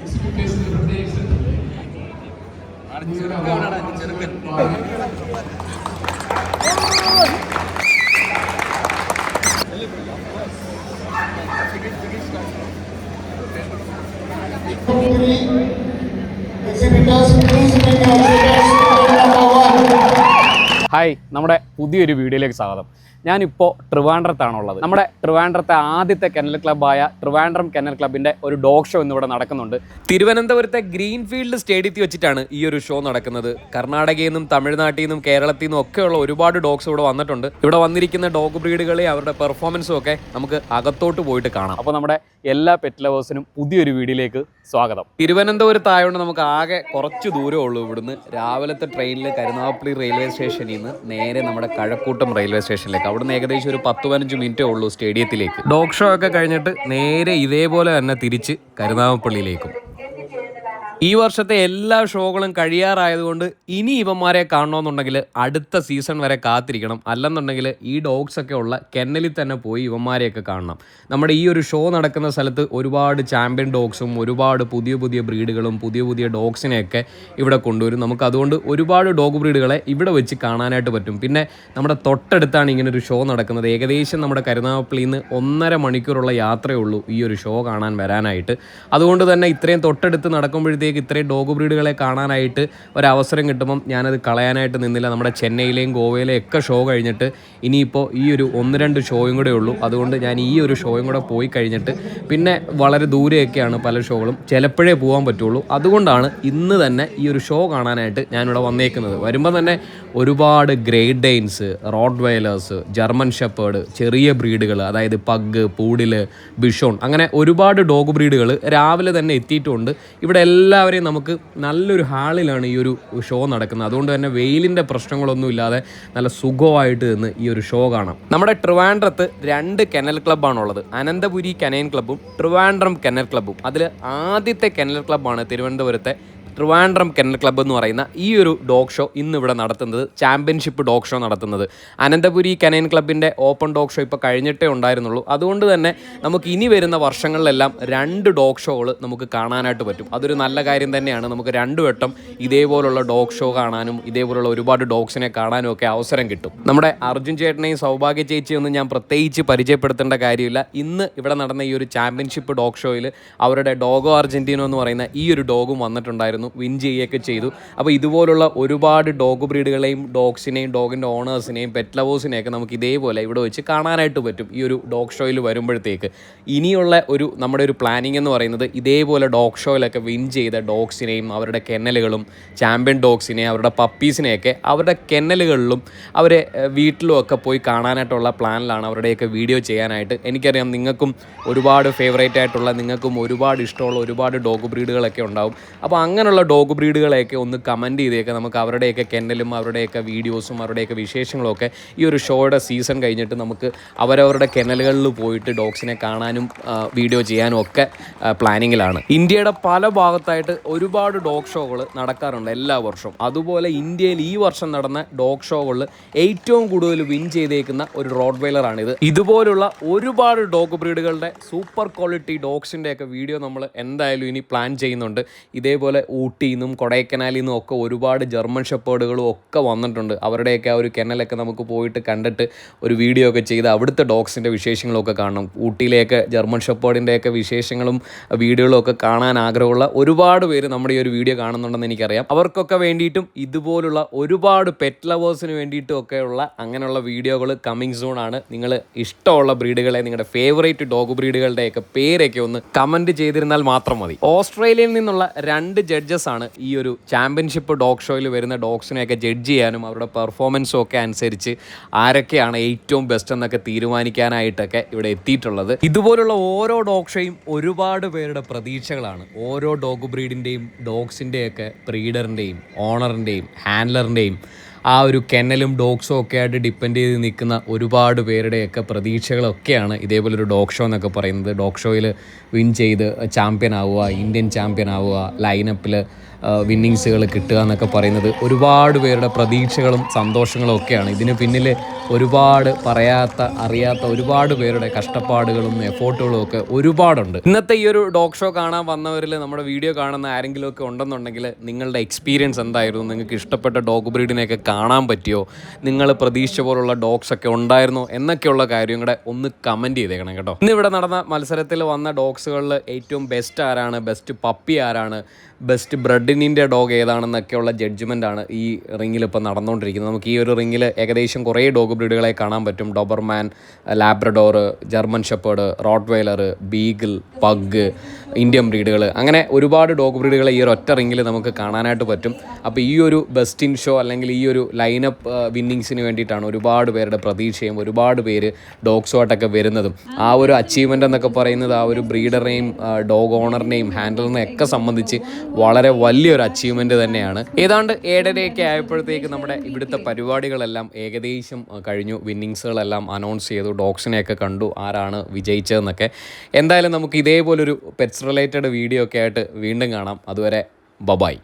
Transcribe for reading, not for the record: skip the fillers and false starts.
Hi, നമ്മുടെ പുതിയൊരു വീഡിയോയിലേക്ക് സ്വാഗതം. ഞാനിപ്പോൾ ട്രിവാൻഡ്രത്താണുള്ളത്. നമ്മുടെ ട്രിവാൻഡ്രത്തെ ആദ്യത്തെ കെന്നൽ ക്ലബ്ബായ ട്രിവാൻഡ്രം കെന്നൽ ക്ലബിൻ്റെ ഒരു ഡോഗ് ഷോ ഇന്നിവിടെ നടക്കുന്നുണ്ട്. തിരുവനന്തപുരത്തെ ഗ്രീൻഫീൽഡ് സ്റ്റേഡിയത്തിൽ വെച്ചിട്ടാണ് ഈ ഒരു ഷോ നടക്കുന്നത്. കർണാടകയിൽ നിന്നും തമിഴ്നാട്ടിൽ നിന്നും കേരളത്തിൽ നിന്നും ഒക്കെയുള്ള ഒരുപാട് ഡോഗ്സ് ഇവിടെ വന്നിട്ടുണ്ട്. ഇവിടെ വന്നിരിക്കുന്ന ഡോഗ് ബ്രീഡുകളെ അവരുടെ പെർഫോമൻസും ഒക്കെ നമുക്ക് അകത്തോട്ട് പോയിട്ട് കാണാം. അപ്പോൾ നമ്മുടെ എല്ലാ പെറ്റ് ലവേഴ്സിനും പുതിയൊരു വീഡിയോയിലേക്ക് സ്വാഗതം. തിരുവനന്തപുരത്തായതുകൊണ്ട് നമുക്ക് ആകെ കുറച്ച് ദൂരമേ ഉള്ളൂ ഇവിടുന്ന്. രാവിലത്തെ ട്രെയിനിൽ കരുനാഗപ്പള്ളി റെയിൽവേ സ്റ്റേഷനിൽ നിന്ന് നേരെ നമ്മുടെ കഴക്കൂട്ടം റെയിൽവേ സ്റ്റേഷനിലേക്ക്. അവിടുന്ന് ഏകദേശം ഒരു 10-15 മിനിറ്റേ ഉള്ളൂ സ്റ്റേഡിയത്തിലേക്ക്. ഡോഗ് ഷോ ഒക്കെ കഴിഞ്ഞിട്ട് നേരെ ഇതേപോലെ തന്നെ തിരിച്ച് കരുനാഗപ്പള്ളിയിലേക്കും. ഈ വർഷത്തെ എല്ലാ ഷോകളും കഴിയാറായതുകൊണ്ട് ഇനി ഇവന്മാരെ കാണണമെന്നുണ്ടെങ്കിൽ അടുത്ത സീസൺ വരെ കാത്തിരിക്കണം. അല്ലെന്നുണ്ടെങ്കിൽ ഈ ഡോഗ്സ് ഒക്കെ ഉള്ള കെന്നലിൽ തന്നെ പോയി ഇവന്മാരെയൊക്കെ കാണണം. നമ്മുടെ ഈ ഒരു ഷോ നടക്കുന്ന സ്ഥലത്ത് ഒരുപാട് ചാമ്പ്യൻ ഡോഗ്സും ഒരുപാട് പുതിയ പുതിയ ബ്രീഡുകളും പുതിയ പുതിയ ഡോഗ്സിനെയൊക്കെ ഇവിടെ കൊണ്ടുവരും. നമുക്ക് അതുകൊണ്ട് ഒരുപാട് ഡോഗ് ബ്രീഡുകളെ ഇവിടെ വെച്ച് കാണാനായിട്ട് പറ്റും. പിന്നെ നമ്മുടെ തൊട്ടടുത്താണ് ഇങ്ങനൊരു ഷോ നടക്കുന്നത്. ഏകദേശം നമ്മുടെ കരുനാഗപ്പള്ളിയിൽ നിന്ന് 1.5 മണിക്കൂറുള്ള യാത്രയേ ഉള്ളൂ ഈ ഒരു ഷോ കാണാൻ വരാനായിട്ട്. അതുകൊണ്ട് തന്നെ ഇത്രയും തൊട്ടടുത്ത് നടക്കുമ്പോഴത്തേക്ക് ഇത്രയും ഡോഗ് ബ്രീഡുകളെ കാണാനായിട്ട് ഒരവസരം കിട്ടുമ്പം ഞാനത് കളയാനായിട്ട് നിന്നില്ല. നമ്മുടെ ചെന്നൈയിലെയും ഗോവയിലെയും ഒക്കെ ഷോ കഴിഞ്ഞിട്ട് ഇനിയിപ്പോൾ ഈ ഒരു 1-2 ഷോയും കൂടെ ഉള്ളൂ. അതുകൊണ്ട് ഞാൻ ഈ ഒരു ഷോയും കൂടെ പോയി കഴിഞ്ഞിട്ട് പിന്നെ വളരെ ദൂരെയൊക്കെയാണ് പല ഷോകളും, ചിലപ്പോഴേ പോകാൻ പറ്റുള്ളൂ. അതുകൊണ്ടാണ് ഇന്ന് തന്നെ ഈ ഒരു ഷോ കാണാനായിട്ട് ഞാനിവിടെ വന്നേക്കുന്നത്. വരുമ്പോൾ തന്നെ ഒരുപാട് great Danes, rottweilers, German shepherd, ചെറിയ ബ്രീഡുകൾ, അതായത് പഗ്, പൂഡിൽ, ബിഷോൺ, അങ്ങനെ ഒരുപാട് ഡോഗ് ബ്രീഡുകൾ രാവിലെ തന്നെ എത്തിയിട്ടുണ്ട്. ഇവിടെ എല്ലാവരെയും നമുക്ക് നല്ലൊരു ഹാളിലാണ് ഈ ഒരു ഷോ നടക്കുന്നത്. അതുകൊണ്ട് തന്നെ വെയിലിൻ്റെ പ്രശ്നങ്ങളൊന്നും ഇല്ലാതെ നല്ല സുഖമായിട്ട് നിന്ന് ഈ ഒരു ഷോ കാണാം. നമ്മുടെ ട്രിവാൻഡ്രത്ത് 2 കെന്നൽ ക്ലബ്ബാണുള്ളത്. അനന്തപുരി കനൈൻ ക്ലബ്ബും ട്രിവാൻഡ്രം കെന്നൽ ക്ലബ്ബും. അതിൽ ആദ്യത്തെ കെന്നൽ ക്ലബ്ബാണ് തിരുവനന്തപുരത്തെ ട്രിവാൻഡ്രം കെന്നൽ ക്ലബ്ബ് എന്ന് പറയുന്ന ഈ ഒരു ഡോഗ് ഷോ ഇന്നിവിടെ നടത്തുന്നത്. ചാമ്പ്യൻഷിപ്പ് ഡോഗ് ഷോ നടത്തുന്നത്. അനന്തപുരി കനൈൻ ക്ലബ്ബിൻ്റെ ഓപ്പൺ ഡോഗ് ഷോ ഇപ്പോൾ കഴിഞ്ഞിട്ടേ ഉണ്ടായിരുന്നുള്ളൂ. അതുകൊണ്ട് തന്നെ നമുക്ക് ഇനി വരുന്ന വർഷങ്ങളിലെല്ലാം 2 ഡോഗ് ഷോകൾ നമുക്ക് കാണാനായിട്ട് പറ്റും. അതൊരു നല്ല കാര്യം തന്നെയാണ്. നമുക്ക് 2 വട്ടം ഇതേപോലുള്ള ഡോഗ് ഷോ കാണാനും ഇതേപോലുള്ള ഒരുപാട് ഡോഗ്സിനെ കാണാനും ഒക്കെ അവസരം കിട്ടും. നമ്മുടെ അർജുൻ ചേട്ടനെയും സൗഭാഗ്യ ചേച്ചിയൊന്നും ഞാൻ പ്രത്യേകിച്ച് പരിചയപ്പെടുത്തേണ്ട കാര്യമില്ല. ഇന്ന് ഇവിടെ നടന്ന ഈ ഒരു ചാമ്പ്യൻഷിപ്പ് ഡോഗ് ഷോയിൽ അവരുടെ ഡോഗോ അർജന്റീനോ എന്ന് പറയുന്ന ഈ ഒരു ഡോഗും വന്നിട്ടുണ്ടായിരുന്നു, വിൻ ചെയ്യുകയൊക്കെ ചെയ്തു. അപ്പോൾ ഇതുപോലുള്ള ഒരുപാട് ഡോഗ് ബ്രീഡുകളെയും ഡോഗ്സിനെയും ഡോഗിൻ്റെ ഓണേഴ്സിനെയും പെറ്റ് ലവേഴ്സിനെയൊക്കെ നമുക്ക് ഇതേപോലെ ഇവിടെ വെച്ച് കാണാനായിട്ട് പറ്റും ഈ ഒരു ഡോഗ് ഷോയിൽ വരുമ്പോഴത്തേക്ക്. ഇനിയുള്ള നമ്മുടെ ഒരു പ്ലാനിങ് എന്ന് പറയുന്നത് ഇതേപോലെ ഡോഗ് ഷോയിലൊക്കെ വിൻ ചെയ്ത ഡോഗ്സിനെയും അവരുടെ കെന്നലുകളും ചാമ്പ്യൻ ഡോഗ്സിനെയും അവരുടെ പപ്പീസിനെയൊക്കെ അവരുടെ കെന്നലുകളിലും അവരെ വീട്ടിലും ഒക്കെ പോയി കാണാനായിട്ടുള്ള പ്ലാനിലാണ് അവരുടെയൊക്കെ വീഡിയോ ചെയ്യാനായിട്ട്. എനിക്കറിയാം നിങ്ങൾക്കും ഒരുപാട് ഫേവറേറ്റ് ആയിട്ടുള്ള, നിങ്ങൾക്കും ഒരുപാട് ഇഷ്ടമുള്ള ഒരുപാട് ഡോഗ് ബ്രീഡുകളൊക്കെ ഉണ്ടാവും. അപ്പോൾ അങ്ങനെയുള്ള ഡോഗ് ബ്രീഡുകളെയൊക്കെ ഒന്ന് കമൻറ്റ് ചെയ്തേക്കെ. നമുക്ക് അവരുടെയൊക്കെ കെന്നലും അവരുടെയൊക്കെ വീഡിയോസും അവരുടെയൊക്കെ വിശേഷങ്ങളൊക്കെ ഈ ഒരു ഷോയുടെ സീസൺ കഴിഞ്ഞിട്ട് നമുക്ക് അവരവരുടെ കെന്നലുകളിൽ പോയിട്ട് ഡോഗ്സിനെ കാണാനും വീഡിയോ ചെയ്യാനും ഒക്കെ പ്ലാനിങ്ങിലാണ്. ഇന്ത്യയുടെ പല ഭാഗത്തായിട്ട് ഒരുപാട് ഡോഗ് ഷോകൾ നടക്കാറുണ്ട് എല്ലാ വർഷവും. അതുപോലെ ഇന്ത്യയിൽ ഈ വർഷം നടന്ന ഡോഗ് ഷോകളിൽ ഏറ്റവും കൂടുതൽ വിൻ ചെയ്തേക്കുന്ന ഒരു റോഡ് വെയിലറാണിത്. ഇതുപോലുള്ള ഒരുപാട് ഡോഗ് ബ്രീഡുകളുടെ സൂപ്പർ ക്വാളിറ്റി ഡോഗ്സിൻ്റെയൊക്കെ വീഡിയോ നമ്മൾ എന്തായാലും ഇനി പ്ലാൻ ചെയ്യുന്നുണ്ട്. ഇതേപോലെ ഊട്ടിയിൽ നിന്നും കൊടൈക്കനാലിൽ നിന്നും ഒക്കെ ഒരുപാട് ജർമ്മൻ ഷെപ്പേർഡുകളും ഒക്കെ വന്നിട്ടുണ്ട്. അവരുടെയൊക്കെ ആ ഒരു കെന്നലൊക്കെ നമുക്ക് പോയിട്ട് കണ്ടിട്ട് ഒരു വീഡിയോ ഒക്കെ ചെയ്ത് അവിടുത്തെ ഡോഗ്സിൻ്റെ വിശേഷങ്ങളൊക്കെ കാണണം. ഊട്ടിയിലെയൊക്കെ ജർമ്മൻ ഷെപ്പേർഡിൻ്റെയൊക്കെ വിശേഷങ്ങളും വീഡിയോകളും ഒക്കെ കാണാൻ ആഗ്രഹമുള്ള ഒരുപാട് പേര് നമ്മുടെ ഈ ഒരു വീഡിയോ കാണുന്നുണ്ടെന്ന് എനിക്കറിയാം. അവർക്കൊക്കെ വേണ്ടിയിട്ടും ഇതുപോലുള്ള ഒരുപാട് പെറ്റ് ലവേഴ്സിന് വേണ്ടിയിട്ടും ഒക്കെയുള്ള അങ്ങനെയുള്ള വീഡിയോകൾ കമ്മിങ് സൂൺ ആണ്. നിങ്ങൾ ഇഷ്ടമുള്ള ബ്രീഡുകളെ, നിങ്ങളുടെ ഫേവറേറ്റ് ഡോഗ് ബ്രീഡുകളുടെയൊക്കെ പേരൊക്കെ ഒന്ന് കമൻറ്റ് ചെയ്തിരുന്നാൽ മാത്രം മതി. ഓസ്ട്രേലിയയിൽ നിന്നുള്ള 2 ജഡ്ജസ് ആണ് ഈ ഒരു ചാമ്പ്യൻഷിപ്പ് ഡോഗ് ഷോയിൽ വരുന്ന ഡോഗ്സിനെയൊക്കെ ജഡ്ജ് ചെയ്യാനും അവരുടെ പെർഫോമൻസും ഒക്കെ അനുസരിച്ച് ആരൊക്കെയാണ് ഏറ്റവും ബെസ്റ്റ് എന്നൊക്കെ തീരുമാനിക്കാനായിട്ടൊക്കെ ഇവിടെ എത്തിയിട്ടുള്ളത്. ഇതുപോലുള്ള ഓരോ ഡോഗ് ഷോയും ഒരുപാട് പേരുടെ പ്രതീക്ഷകളാണ്. ഓരോ ഡോഗ് ബ്രീഡിൻ്റെയും ഡോഗ്സിൻ്റെയൊക്കെ ബ്രീഡറിൻ്റെയും ഓണറിൻ്റെയും ഹാൻഡ്ലറിൻ്റെയും ആ ഒരു കെന്നലും ഡോഗ്സും ഒക്കെ ആയിട്ട് ഡിപ്പെൻഡ് ചെയ്ത് നിൽക്കുന്ന ഒരുപാട് പേരുടെയൊക്കെ പ്രതീക്ഷകളൊക്കെയാണ് ഇതേപോലൊരു ഡോഗ് ഷോ എന്നൊക്കെ പറയുന്നത്. ഡോഗ് ഷോയിൽ വിൻ ചെയ്ത് ചാമ്പ്യൻ ആവുക, ഇന്ത്യൻ ചാമ്പ്യൻ ആവുക, ലൈനപ്പിൽ വിന്നിങ്സുകൾ കിട്ടുക എന്നൊക്കെ പറയുന്നത് ഒരുപാട് പേരുടെ പ്രതീക്ഷകളും സന്തോഷങ്ങളും ഒക്കെയാണ്. ഇതിന് പിന്നിൽ ഒരുപാട് പറയാത്ത അറിയാത്ത ഒരുപാട് പേരുടെ കഷ്ടപ്പാടുകളും എഫോർട്ടുകളും ഒക്കെ ഒരുപാടുണ്ട്. ഇന്നത്തെ ഈ ഒരു ഡോഗ് ഷോ കാണാൻ വന്നവരിൽ നമ്മുടെ വീഡിയോ കാണുന്ന ആരെങ്കിലും ഒക്കെ ഉണ്ടെന്നുണ്ടെങ്കിൽ നിങ്ങളുടെ എക്സ്പീരിയൻസ് എന്തായിരുന്നു? നിങ്ങൾക്ക് ഇഷ്ടപ്പെട്ട ഡോഗ് ബ്രീഡിനെയൊക്കെ കാണാൻ പറ്റിയോ? നിങ്ങൾ പ്രതീക്ഷിച്ച പോലുള്ള ഡോഗ്സ് ഒക്കെ ഉണ്ടായിരുന്നോ എന്നൊക്കെയുള്ള കാര്യം കൂടെ ഒന്ന് കമൻറ്റ് ചെയ്തേക്കണം കേട്ടോ. ഇന്നിവിടെ നടന്ന മത്സരത്തിൽ വന്ന ഡോഗ്സുകളിൽ ഏറ്റവും ബെസ്റ്റ് ആരാണ്, ബെസ്റ്റ് പപ്പി ആരാണ്, ബെസ്റ്റ് ബ്രെഡിനിൻ്റെ ഡോഗ് ഏതാണെന്നൊക്കെയുള്ള ജഡ്ജ്മെൻറ്റാണ് ഈ റിങ്ങിൽ ഇപ്പോൾ നടന്നുകൊണ്ടിരിക്കുന്നത്. നമുക്ക് ഈ ഒരു റിങ്ങിൽ ഏകദേശം കുറേ ഡോഗ് ബ്രീഡുകളെ കാണാൻ പറ്റും. Doberman, Labrador, German shepherd, rottweiler, beagle, pug, Indian ബ്രീഡുകൾ, അങ്ങനെ ഒരുപാട് ഡോഗ് ബ്രീഡുകളെ ഈ ഒരു ഒറ്റ റിങ്ങിൽ നമുക്ക് കാണാനായിട്ട് പറ്റും. അപ്പോൾ ഈ ഒരു ബെസ്റ്റ് ഇൻ ഷോ അല്ലെങ്കിൽ ഈ ഒരു ലൈനപ്പ് വിന്നിങ്സിന് വേണ്ടിയിട്ടാണ് ഒരുപാട് പേരുടെ പ്രതീക്ഷയും ഒരുപാട് പേര് ഡോഗ്സുമായിട്ടൊക്കെ വരുന്നതും. ആ ഒരു അച്ചീവ്മെൻ്റ് എന്നൊക്കെ പറയുന്നത് ആ ഒരു ബ്രീഡറിനെയും ഡോഗ് ഓണറിനെയും ഹാൻഡലറിനെയും ഒക്കെ സംബന്ധിച്ച് വളരെ വലിയൊരു അച്ചീവ്മെൻറ്റ് തന്നെയാണ്. ഏതാണ്ട് 7:30 ആയപ്പോഴത്തേക്ക് നമ്മുടെ ഇവിടുത്തെ പരിപാടികളെല്ലാം ഏകദേശം കഴിഞ്ഞു. വിന്നിങ്സുകളെല്ലാം അനൗൺസ് ചെയ്തു, ഡോഗ്സിനെയൊക്കെ കണ്ടു, ആരാണ് വിജയിച്ചതെന്നൊക്കെ. എന്തായാലും നമുക്ക് ഇതേപോലൊരു പെറ്റ്സ് റിലേറ്റഡ് വീഡിയോ ഒക്കെ ആയിട്ട് വീണ്ടും കാണാം. അതുവരെ ബൈ.